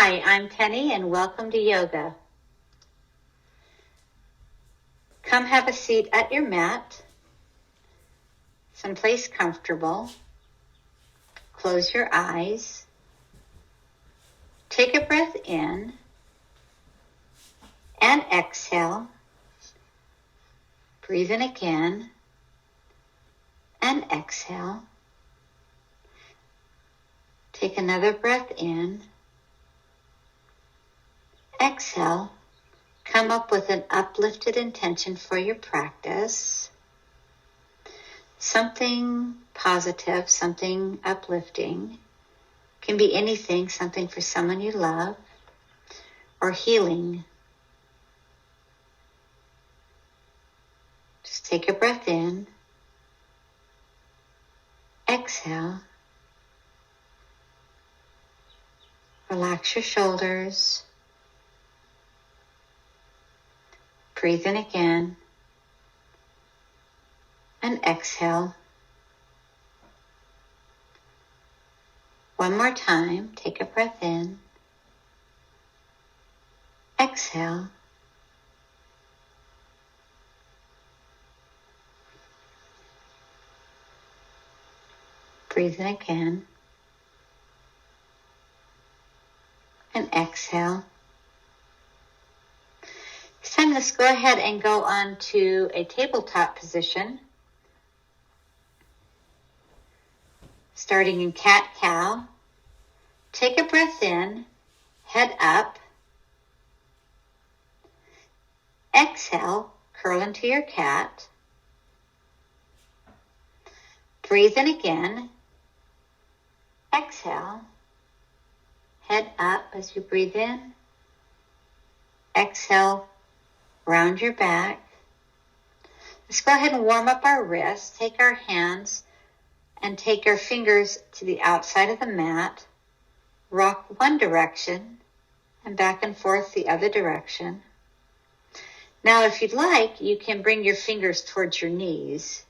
Hi, I'm Penny and welcome to yoga. Come have a seat at your mat, someplace comfortable. Close your eyes. Take a breath in and exhale. Breathe in again and exhale. Take another breath in. Exhale. Come up with an uplifted intention for your practice. Something positive, something uplifting. Can be anything, something for someone you love, or healing. Just take a breath in. Exhale. Relax your shoulders. Breathe in again. And exhale. One more time, take a breath in. Exhale. Breathe in again. And exhale. This time, let's go ahead and go on to a tabletop position. Starting in cat-cow. Take a breath in, head up. Exhale, curl into your cat. Breathe in again. Exhale. Head up as you breathe in. Exhale, round your back. Let's go ahead and warm up our wrists. Take our hands and take our fingers to the outside of the mat. Rock one direction and back and forth the other direction. Now, if you'd like, you can bring your fingers towards your knees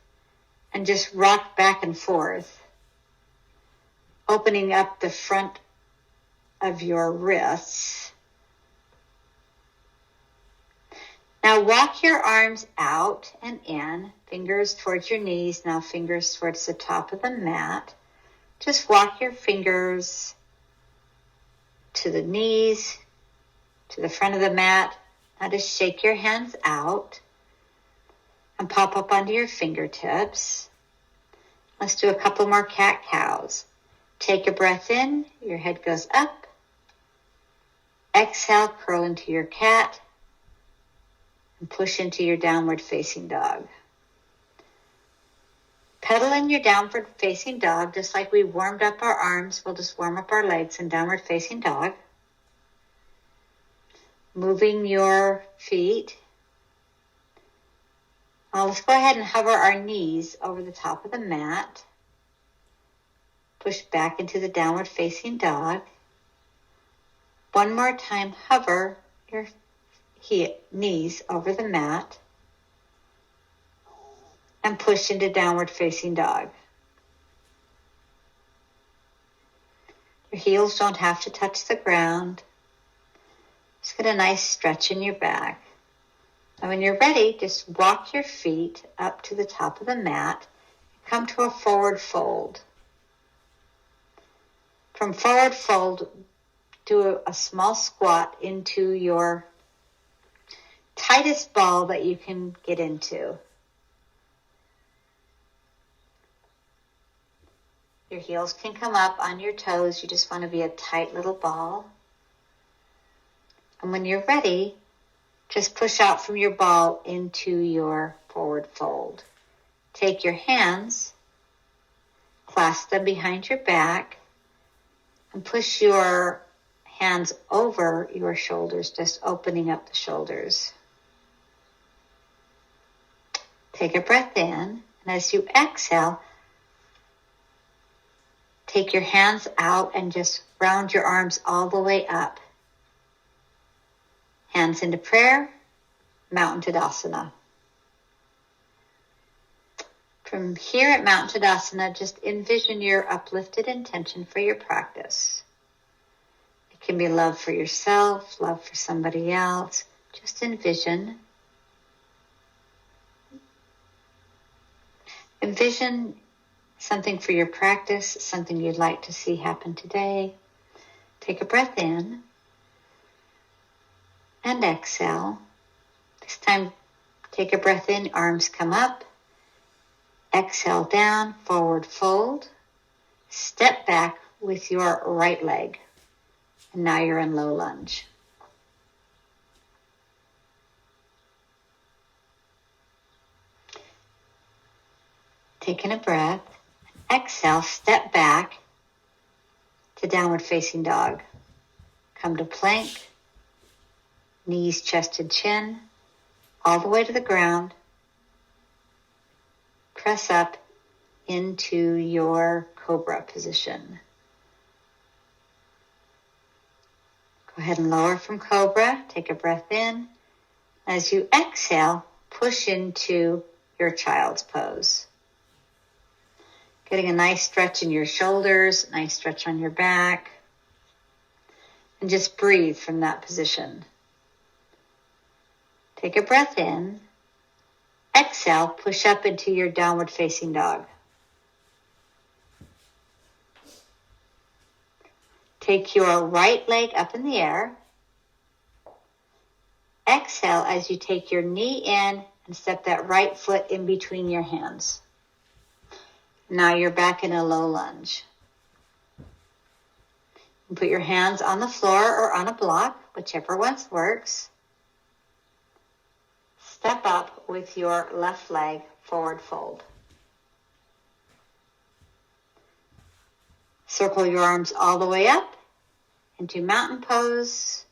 and just rock back and forth, opening up the front of your wrists. Now walk your arms out and in, fingers towards your knees, now fingers towards the top of the mat. Just walk your fingers to the knees, to the front of the mat. Now just shake your hands out and pop up onto your fingertips. Let's do a couple more cat-cows. Take a breath in, your head goes up. Exhale, curl into your cat. And push into your downward facing dog. Pedal in your downward facing dog, just like we warmed up our arms. We'll just warm up our legs in downward facing dog. Moving your feet. Now let's go ahead and hover our knees over the top of the mat. Push back into the downward facing dog. One more time, hover your knees over the mat and push into downward facing dog. Your heels don't have to touch the ground. Just get a nice stretch in your back. And when you're ready, just walk your feet up to the top of the mat. Come to a forward fold. From forward fold, do a small squat into your tightest ball that you can get into. Your heels can come up on your toes. You just want to be a tight little ball. And when you're ready, just push out from your ball into your forward fold. Take your hands, clasp them behind your back, and push your hands over your shoulders, just opening up the shoulders. Take a breath in, and as you exhale, take your hands out and just round your arms all the way up. Hands into prayer, Mountain Tadasana. From here at Mountain Tadasana, just envision your uplifted intention for your practice. It It can be love for yourself, love for somebody else. Just envision. Envision something for your practice, something you'd like to see happen today. Take a breath in and exhale. This time, take a breath in, arms come up. Exhale down, forward fold. Step back with your right leg. And now you're in low lunge. Taking a breath. Exhale, step back to downward facing dog. Come to plank. Knees, chested, chin. All the way to the ground. Press up into your cobra position. Go ahead and lower from cobra. Take a breath in. As you exhale, push into your child's pose. Getting a nice stretch in your shoulders, nice stretch on your back. And just breathe from that position. Take a breath in. Exhale, push up into your downward facing dog. Take your right leg up in the air. Exhale as you take your knee in and step that right foot in between your hands. Now you're back in a low lunge. You put your hands on the floor or on a block, whichever one works. Step up with your left leg, forward fold. Circle your arms all the way up into mountain pose.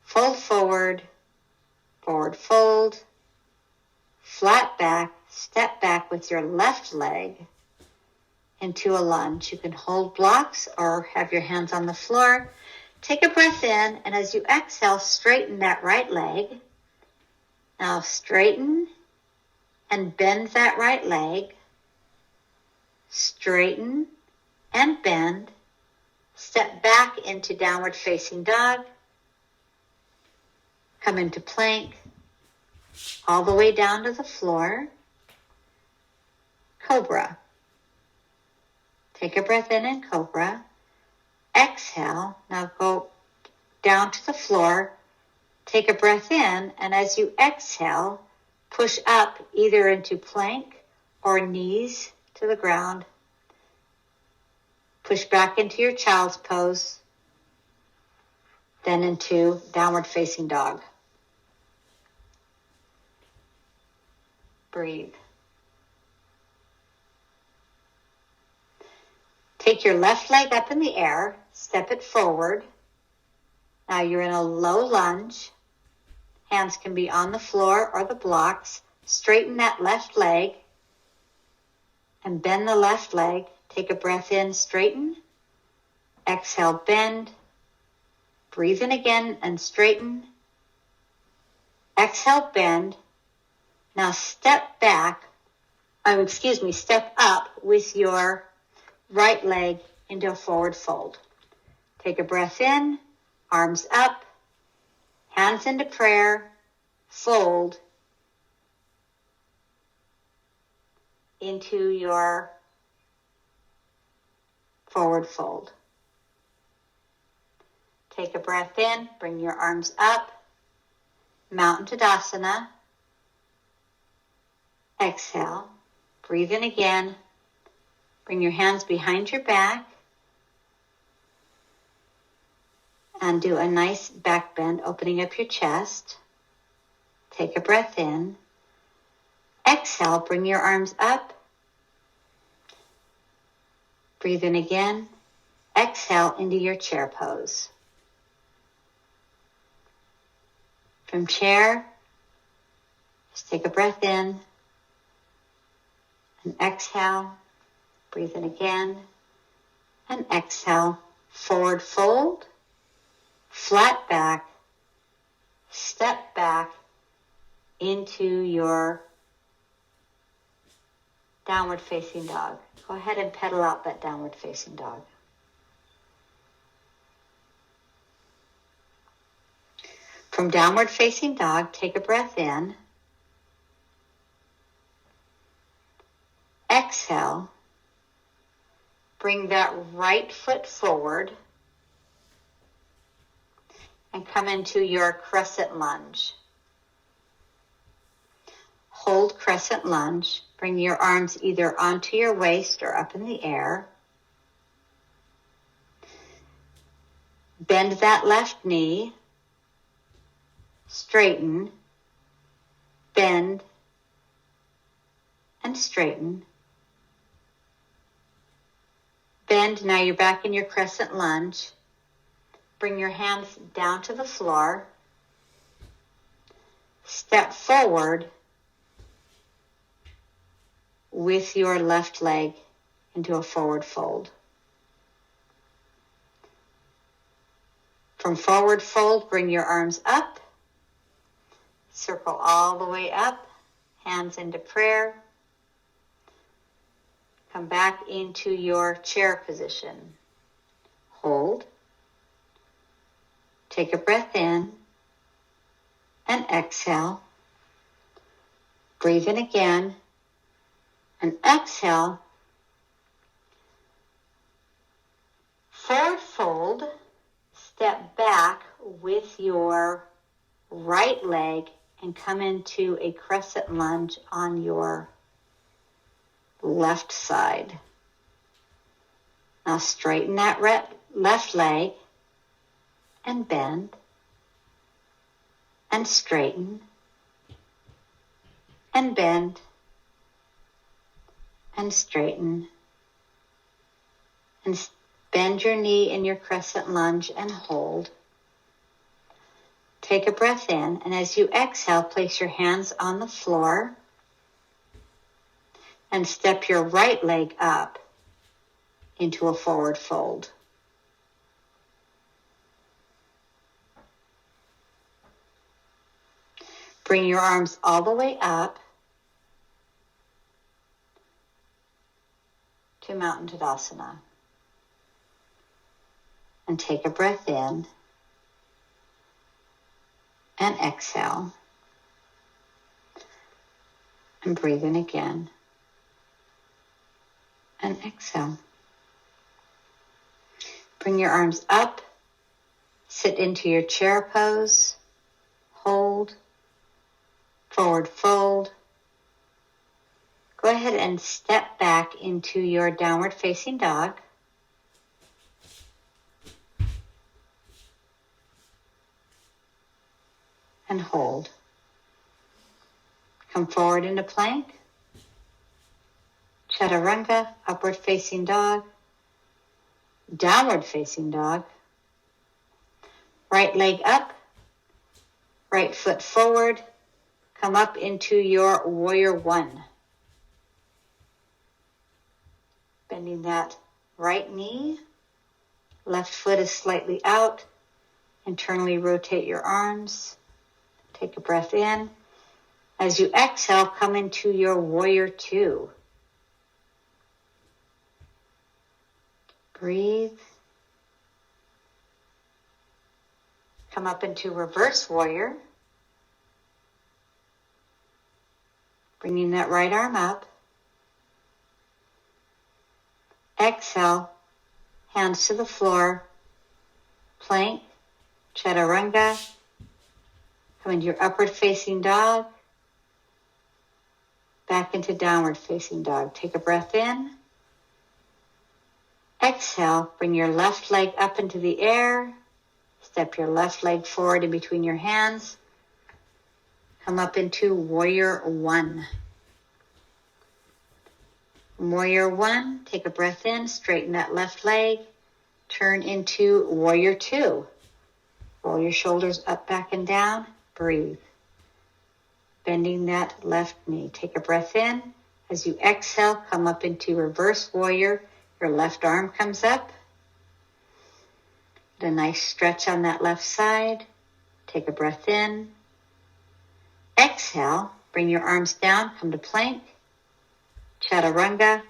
Fold forward, forward fold, flat back, step back with your left leg into a lunge. You can hold blocks or have your hands on the floor. Take a breath in, and as you exhale, straighten that right leg. Now straighten and bend that right leg. Straighten and bend. Step back into downward facing dog. Come into plank. All the way down to the floor. Cobra. Take a breath in cobra. Exhale. Now go down to the floor. Take a breath in, and as you exhale, push up either into plank or knees to the ground. Push back into your child's pose, then into downward facing dog. Breathe. Take your left leg up in the air, step it forward. Now you're in a low lunge. Hands can be on the floor or the blocks. Straighten that left leg and bend the left leg. Take a breath in, straighten. Exhale, bend. Breathe in again and straighten. Exhale, bend. Now step up with your right leg into a forward fold. Take a breath in, arms up, hands into prayer, fold into your forward fold. Take a breath in, bring your arms up, Mountain Tadasana. Exhale, breathe in again, bring your hands behind your back, and do a nice back bend, opening up your chest. Take a breath in. Exhale, bring your arms up. Breathe in again. Exhale into your chair pose. From chair, just take a breath in and exhale. Breathe in again and exhale. Forward fold, flat back, step back into your downward facing dog. Go ahead and pedal out that downward facing dog. From downward facing dog, take a breath in. Exhale. Bring that right foot forward and come into your crescent lunge. Hold crescent lunge. Bring your arms either onto your waist or up in the air. Bend that left knee. Straighten. Bend. And straighten. Bend. Now you're back in your crescent lunge. Bring your hands down to the floor. Step forward with your left leg into a forward fold. From forward fold, bring your arms up. Circle all the way up. Hands into prayer. Come back into your chair position. Hold. Take a breath in and exhale. Breathe in again and exhale. Forward fold. Step back with your right leg and come into a crescent lunge on your left side. Now straighten that left leg and bend and straighten and bend and straighten and bend your knee in your crescent lunge and hold. Take a breath in, and as you exhale, place your hands on the floor and step your right leg up into a forward fold. Bring your arms all the way up to Mountain Tadasana. And take a breath in and exhale. And breathe in again and exhale. Bring your arms up, sit into your chair pose, hold, forward fold. Go ahead and step back into your downward facing dog. And hold. Come forward into plank. Chaturanga, upward facing dog. Downward facing dog. Right leg up. Right foot forward. Come up into your warrior one. Bending that right knee. Left foot is slightly out. Internally rotate your arms. Take a breath in. As you exhale, come into your warrior two. Breathe. Come up into reverse warrior. Bringing that right arm up. Exhale, hands to the floor. Plank, chaturanga. Come into your upward facing dog. Back into downward facing dog. Take a breath in. Exhale, bring your left leg up into the air. Step your left leg forward in between your hands. Come up into warrior one. Warrior one, take a breath in, straighten that left leg. Turn into warrior two. Roll your shoulders up, back, and down. Breathe. Bending that left knee. Take a breath in. As you exhale, come up into reverse warrior. Your left arm comes up. Get a nice stretch on that left side. Take a breath in. Exhale. Bring your arms down. Come to plank. Chaturanga.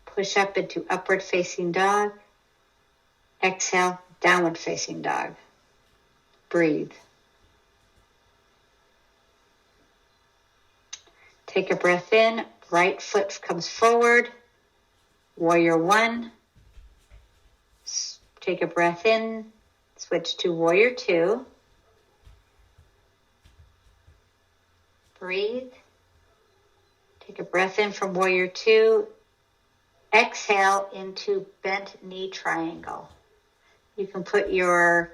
Push up into upward facing dog. Exhale. Downward facing dog. Breathe. Take a breath in, right foot comes forward, warrior one. Take a breath in, switch to warrior two. Breathe. Take a breath in from warrior two. Exhale into bent knee triangle. You can put your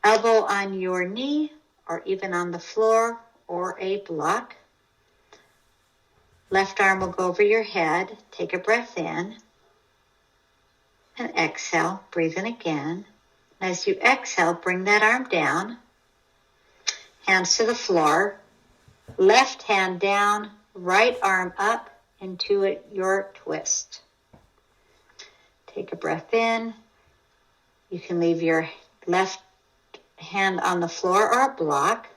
elbow on your knee or even on the floor or a block. Left arm will go over your head. Take a breath in and exhale. Breathe in again. As you exhale, bring that arm down. Hands to the floor. Left hand down, right arm up into your twist. Take a breath in. You can leave your left hand on the floor or a block.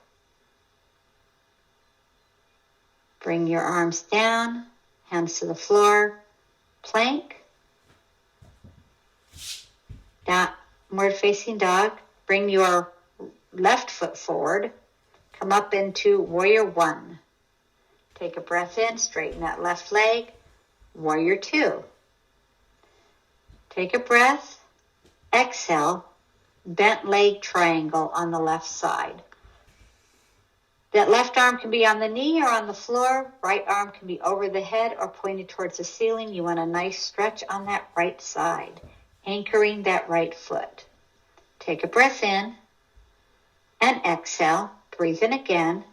Bring your arms down, hands to the floor, plank. Downward facing dog. Bring your left foot forward. Come up into warrior one. Take a breath in, straighten that left leg. Warrior two. Take a breath. Exhale. Bent leg triangle on the left side. That left arm can be on the knee or on the floor. Right arm can be over the head or pointed towards the ceiling. You want a nice stretch on that right side, anchoring that right foot. Take a breath in and exhale. Breathe in again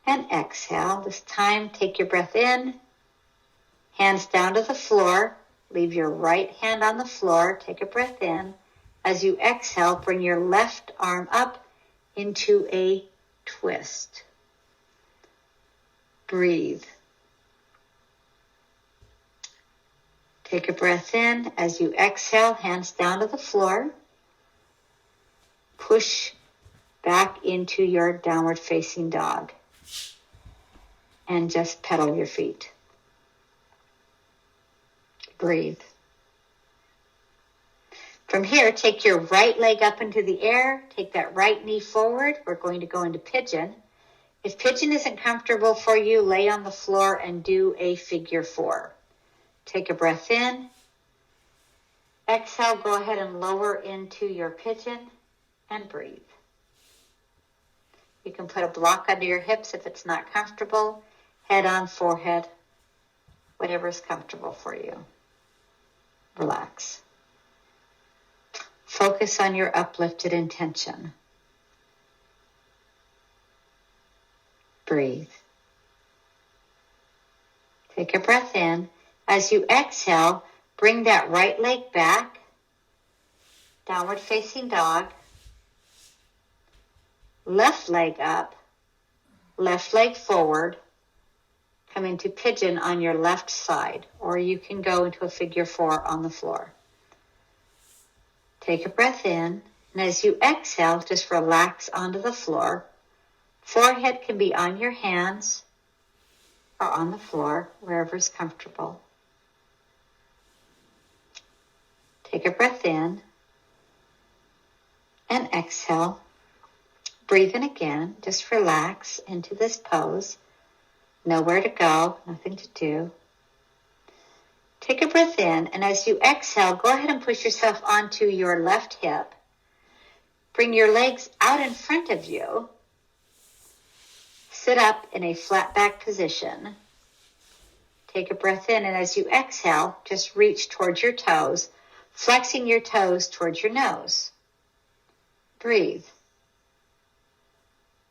and exhale. This time, take your breath in, hands down to the floor. Leave your right hand on the floor. Take a breath in. As you exhale, bring your left arm up into a twist. Breathe. Take a breath in. As you exhale, hands down to the floor. Push back into your downward facing dog. And just pedal your feet. Breathe. From here, take your right leg up into the air. Take that right knee forward. We're going to go into pigeon. If pigeon isn't comfortable for you, lay on the floor and do a figure four. Take a breath in. Exhale, go ahead and lower into your pigeon and breathe. You can put a block under your hips if it's not comfortable. Head on, forehead, whatever is comfortable for you. Relax. Focus on your uplifted intention. Breathe. Take a breath in. As you exhale, bring that right leg back. Downward facing dog. Left leg up. Left leg forward. Come into pigeon on your left side, or you can go into a figure four on the floor. Take a breath in, and as you exhale, just relax onto the floor. Forehead can be on your hands or on the floor, wherever is comfortable. Take a breath in and exhale. Breathe in again. Just relax into this pose. Nowhere to go, nothing to do. Take a breath in, and as you exhale, go ahead and push yourself onto your left hip. Bring your legs out in front of you. Sit up in a flat back position. Take a breath in, and as you exhale, just reach towards your toes, flexing your toes towards your nose. Breathe.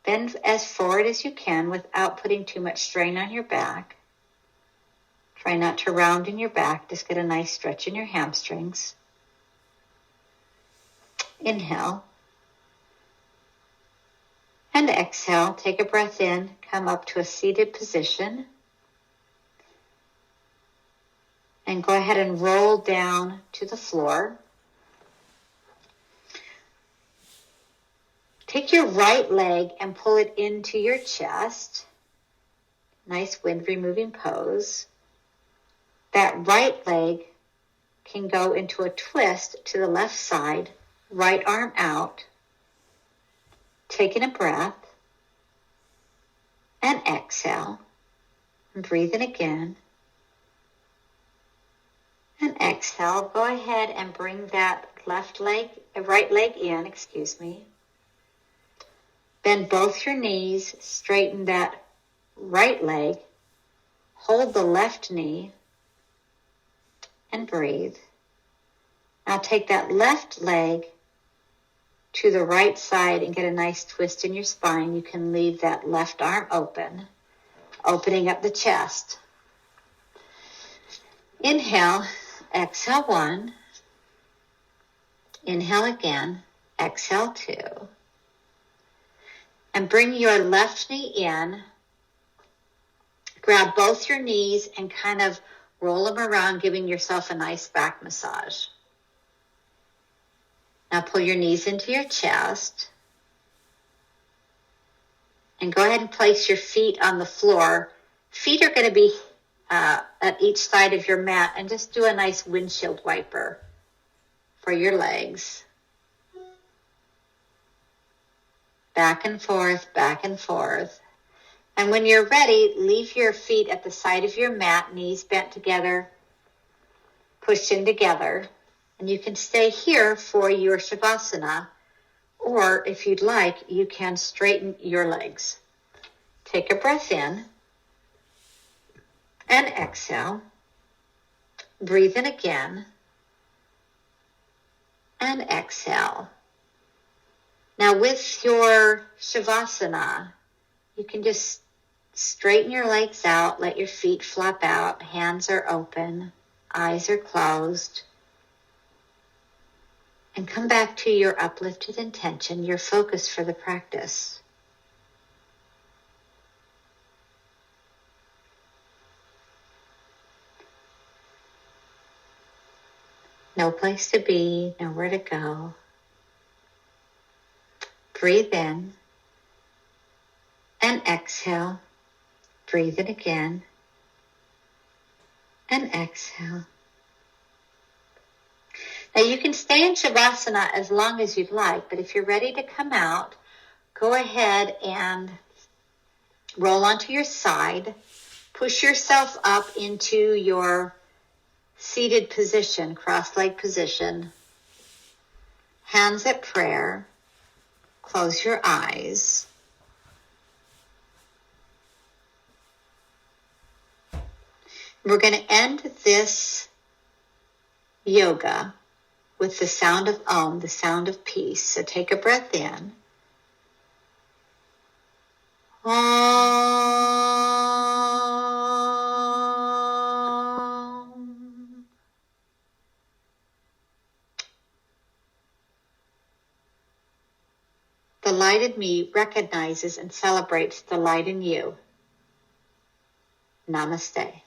Bend as forward as you can without putting too much strain on your back. Try not to round in your back. Just get a nice stretch in your hamstrings. Inhale. And exhale. Take a breath in. Come up to a seated position. And go ahead and roll down to the floor. Take your right leg and pull it into your chest. Nice wind removing pose. That right leg can go into a twist to the left side, right arm out. Taking a breath. and exhale. And breathe in again. And exhale. Go ahead and bring that right leg in, Bend both your knees, straighten that right leg, hold the left knee, and breathe. Now take that left leg to the right side and get a nice twist in your spine. You can leave that left arm open, opening up the chest. Inhale, exhale 1. Inhale again, exhale 2. And bring your left knee in. Grab both your knees and kind of roll them around, giving yourself a nice back massage. Now pull your knees into your chest. And go ahead and place your feet on the floor. Feet are going to be at each side of your mat, and just do a nice windshield wiper for your legs. Back and forth, back and forth. And when you're ready, leave your feet at the side of your mat, knees bent together, pushed in together. And you can stay here for your Shavasana, or if you'd like, you can straighten your legs. Take a breath in and exhale. Breathe in again and exhale. Now with your Shavasana, you can just straighten your legs out, let your feet flap out, hands are open, eyes are closed, and come back to your uplifted intention, your focus for the practice. No place to be, nowhere to go. Breathe in and exhale. Breathe in again and exhale. Now you can stay in Shavasana as long as you'd like, but if you're ready to come out, go ahead and roll onto your side. Push yourself up into your seated position, cross-leg position. Hands at prayer. Close your eyes. We're going to end this yoga with the sound of Om, the sound of peace. So take a breath in. Om. The light in me recognizes and celebrates the light in you. Namaste.